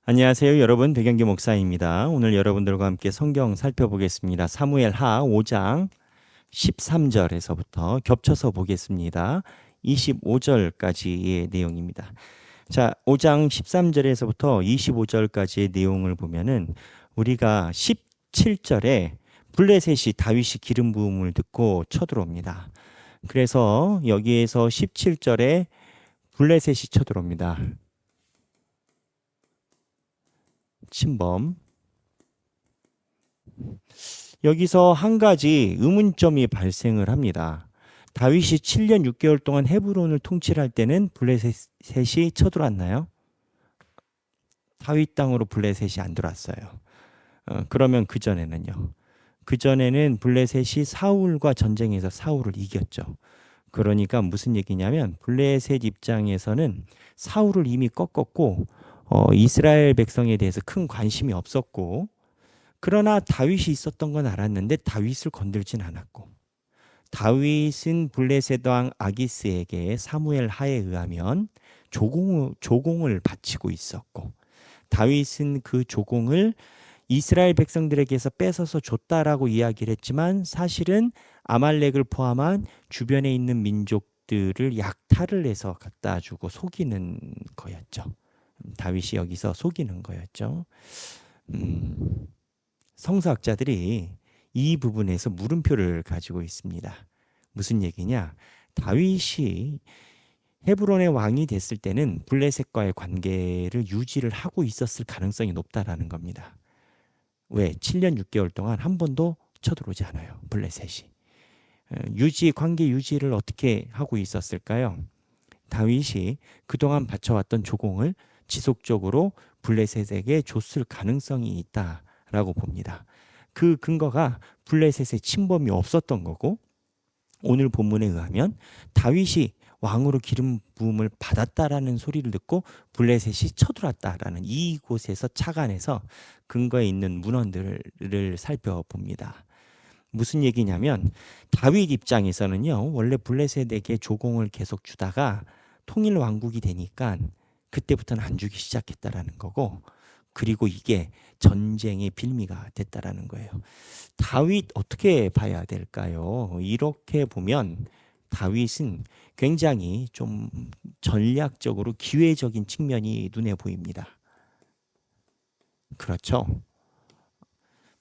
안녕하세요, 여러분. 백영기 목사입니다. 오늘 여러분들과 함께 성경 살펴보겠습니다. 사무엘 하 5장 13절에서부터 겹쳐서 보겠습니다. 25절까지의 내용입니다. 자, 5장 13절에서부터 25절까지의 내용을 보면은 우리가 17절에 블레셋이 다윗이 기름 부음을 듣고 쳐들어옵니다. 그래서 여기에서 17절에 블레셋이 쳐들어옵니다. 침범. 여기서 한 가지 의문점이 발생을 합니다. 다윗이 7년 6개월 동안 헤브론을 통치할 때는 블레셋이 쳐들어왔나요? 다윗 땅으로 블레셋이 안 들어왔어요. 그러면 그전에는요. 그전에는 블레셋이 사울과 전쟁에서 사울을 이겼죠. 그러니까 무슨 얘기냐면 블레셋 입장에서는 사울을 이미 꺾었고 이스라엘 백성에 대해서 큰 관심이 없었고, 그러나 다윗이 있었던 건 알았는데 다윗을 건들진 않았고, 다윗은 블레셋 왕 아기스에게 사무엘 하에 의하면 조공을 바치고 있었고, 다윗은 그 조공을 이스라엘 백성들에게서 뺏어서 줬다라고 이야기를 했지만 사실은 아말렉을 포함한 주변에 있는 민족들을 약탈을 해서 갖다 주고 속이는 거였죠. 다윗이 여기서 속이는 거였죠. 성서학자들이 이 부분에서 물음표를 가지고 있습니다. 무슨 얘기냐? 다윗이 헤브론의 왕이 됐을 때는 블레셋과의 관계를 유지를 하고 있었을 가능성이 높다라는 겁니다. 왜? 7년 6개월 동안 한 번도 쳐들어오지 않아요. 블레셋이. 관계 유지를 어떻게 하고 있었을까요? 다윗이 그동안 바쳐왔던 조공을 지속적으로 블레셋에게 줬을 가능성이 있다라고 봅니다. 그 근거가 블레셋의 침범이 없었던 거고, 오늘 본문에 의하면 다윗이 왕으로 기름 부음을 받았다라는 소리를 듣고 블레셋이 쳐들어왔다라는 이곳에서 착안해서 근거에 있는 문헌들을 살펴봅니다. 무슨 얘기냐면 다윗 입장에서는요, 원래 블레셋에게 조공을 계속 주다가 통일 왕국이 되니까 그때부터는 안 주기 시작했다라는 거고, 그리고 이게 전쟁의 빌미가 됐다라는 거예요. 다윗 어떻게 봐야 될까요? 이렇게 보면 다윗은 굉장히 좀 전략적으로 기회적인 측면이 눈에 보입니다. 그렇죠.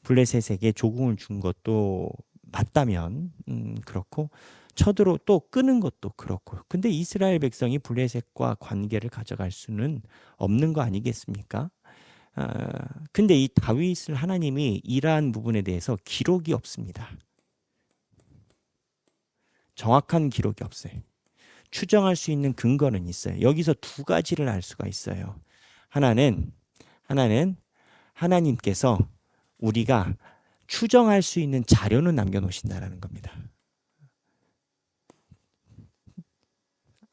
블레셋에게 조공을 준 것도 맞다면 그렇고, 쳐들어 또 끄는 것도 그렇고, 근데 이스라엘 백성이 블레셋과 관계를 가져갈 수는 없는 거 아니겠습니까? 근데 이 다윗을 하나님이 이러한 부분에 대해서 기록이 없습니다. 정확한 기록이 없어요. 추정할 수 있는 근거는 있어요. 여기서 두 가지를 알 수가 있어요. 하나는 하나님께서 우리가 추정할 수 있는 자료는 남겨놓으신다라는 겁니다.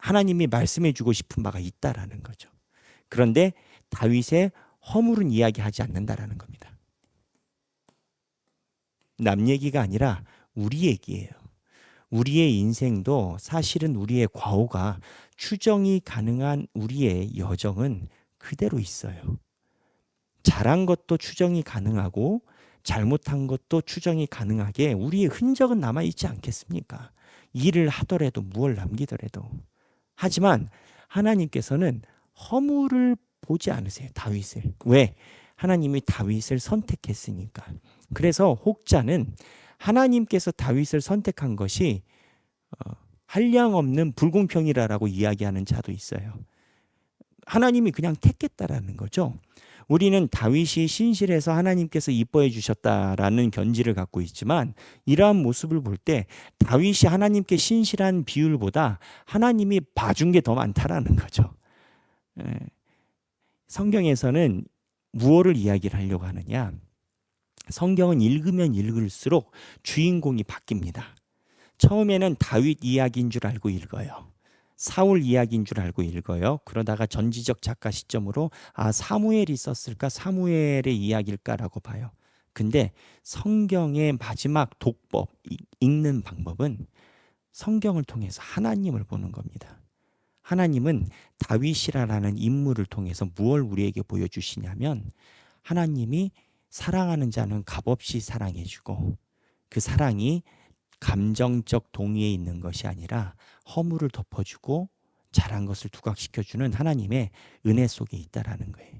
하나님이 말씀해주고 싶은 바가 있다라는 거죠. 그런데 다윗의 허물은 이야기하지 않는다라는 겁니다. 남 얘기가 아니라 우리 얘기예요. 우리의 인생도 사실은 우리의 과오가 추정이 가능한 우리의 여정은 그대로 있어요. 잘한 것도 추정이 가능하고 잘못한 것도 추정이 가능하게 우리의 흔적은 남아있지 않겠습니까? 일을 하더라도 무얼 남기더라도. 하지만 하나님께서는 허물을 보지 않으세요. 다윗을. 왜? 하나님이 다윗을 선택했으니까. 그래서 혹자는 하나님께서 다윗을 선택한 것이 한량없는 불공평이라고 이야기하는 자도 있어요. 하나님이 그냥 택했다라는 거죠. 우리는 다윗이 신실해서 하나님께서 이뻐해 주셨다라는 견지를 갖고 있지만, 이러한 모습을 볼 때 다윗이 하나님께 신실한 비율보다 하나님이 봐준 게 더 많다라는 거죠. 성경에서는 무엇을 이야기를 하려고 하느냐? 성경은 읽으면 읽을수록 주인공이 바뀝니다. 처음에는 다윗 이야기인 줄 알고 읽어요. 사울 이야기인 줄 알고 읽어요. 그러다가 전지적 작가 시점으로 사무엘이 썼을까, 사무엘의 이야기일까라고 봐요. 근데 성경의 마지막 독법, 읽는 방법은 성경을 통해서 하나님을 보는 겁니다. 하나님은 다윗이라는 인물을 통해서 무엇을 우리에게 보여주시냐면 하나님이 사랑하는 자는 값없이 사랑해주고 그 사랑이 감정적 동의에 있는 것이 아니라 허물을 덮어주고 잘한 것을 두각시켜주는 하나님의 은혜 속에 있다라는 거예요.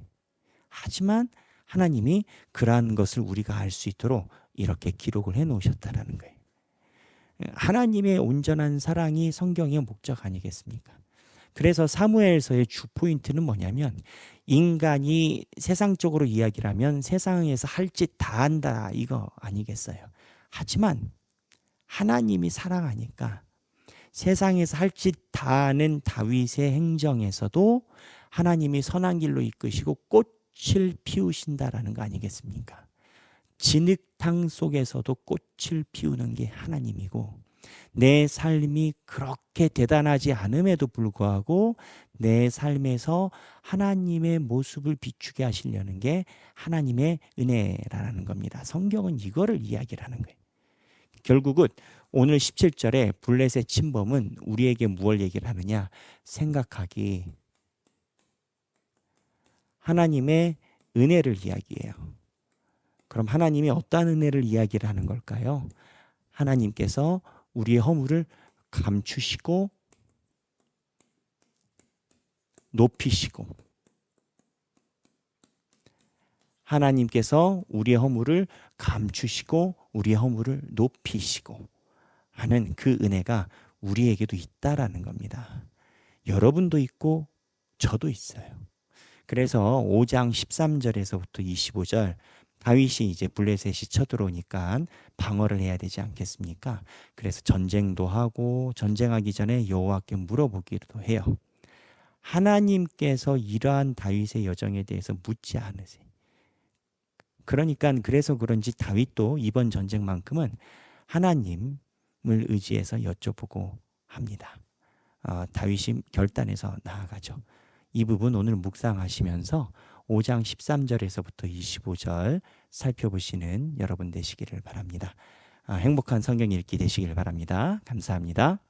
하지만 하나님이 그러한 것을 우리가 알 수 있도록 이렇게 기록을 해 놓으셨다라는 거예요. 하나님의 온전한 사랑이 성경의 목적 아니겠습니까? 그래서 사무엘서의 주 포인트는 뭐냐면 인간이 세상적으로 이야기를 하면 세상에서 할 짓 다 한다 이거 아니겠어요. 하지만 하나님이 사랑하니까 세상에서 할 짓 다 하는 다윗의 행정에서도 하나님이 선한 길로 이끄시고 꽃을 피우신다라는 거 아니겠습니까? 진흙탕 속에서도 꽃을 피우는 게 하나님이고 내 삶이 그렇게 대단하지 않음에도 불구하고 내 삶에서 하나님의 모습을 비추게 하시려는 게 하나님의 은혜라는 겁니다. 성경은 이거를 이야기를 하는 거예요. 결국은 오늘 17절에 블레셋 침범은 우리에게 무엇을 얘기를 하느냐? 생각하기. 하나님의 은혜를 이야기해요. 그럼 하나님이 어떤 은혜를 이야기를 하는 걸까요? 하나님께서 우리의 허물을 감추시고 높이시고 하나님께서 우리의 허물을 감추시고 우리의 허물을 높이시고 하는 그 은혜가 우리에게도 있다라는 겁니다. 여러분도 있고 저도 있어요. 그래서 5장 13절에서부터 25절 다윗이 이제 블레셋이 쳐들어오니까 방어를 해야 되지 않겠습니까? 그래서 전쟁도 하고 전쟁하기 전에 여호와께 물어보기도 해요. 하나님께서 이러한 다윗의 여정에 대해서 묻지 않으세요. 그러니까 그래서 그런지 다윗도 이번 전쟁만큼은 하나님을 의지해서 여쭤보고 합니다. 다윗이 결단해서 나아가죠. 이 부분 오늘 묵상하시면서 5장 13절에서부터 25절 살펴보시는 여러분 되시기를 바랍니다. 행복한 성경 읽기 되시길 바랍니다. 감사합니다.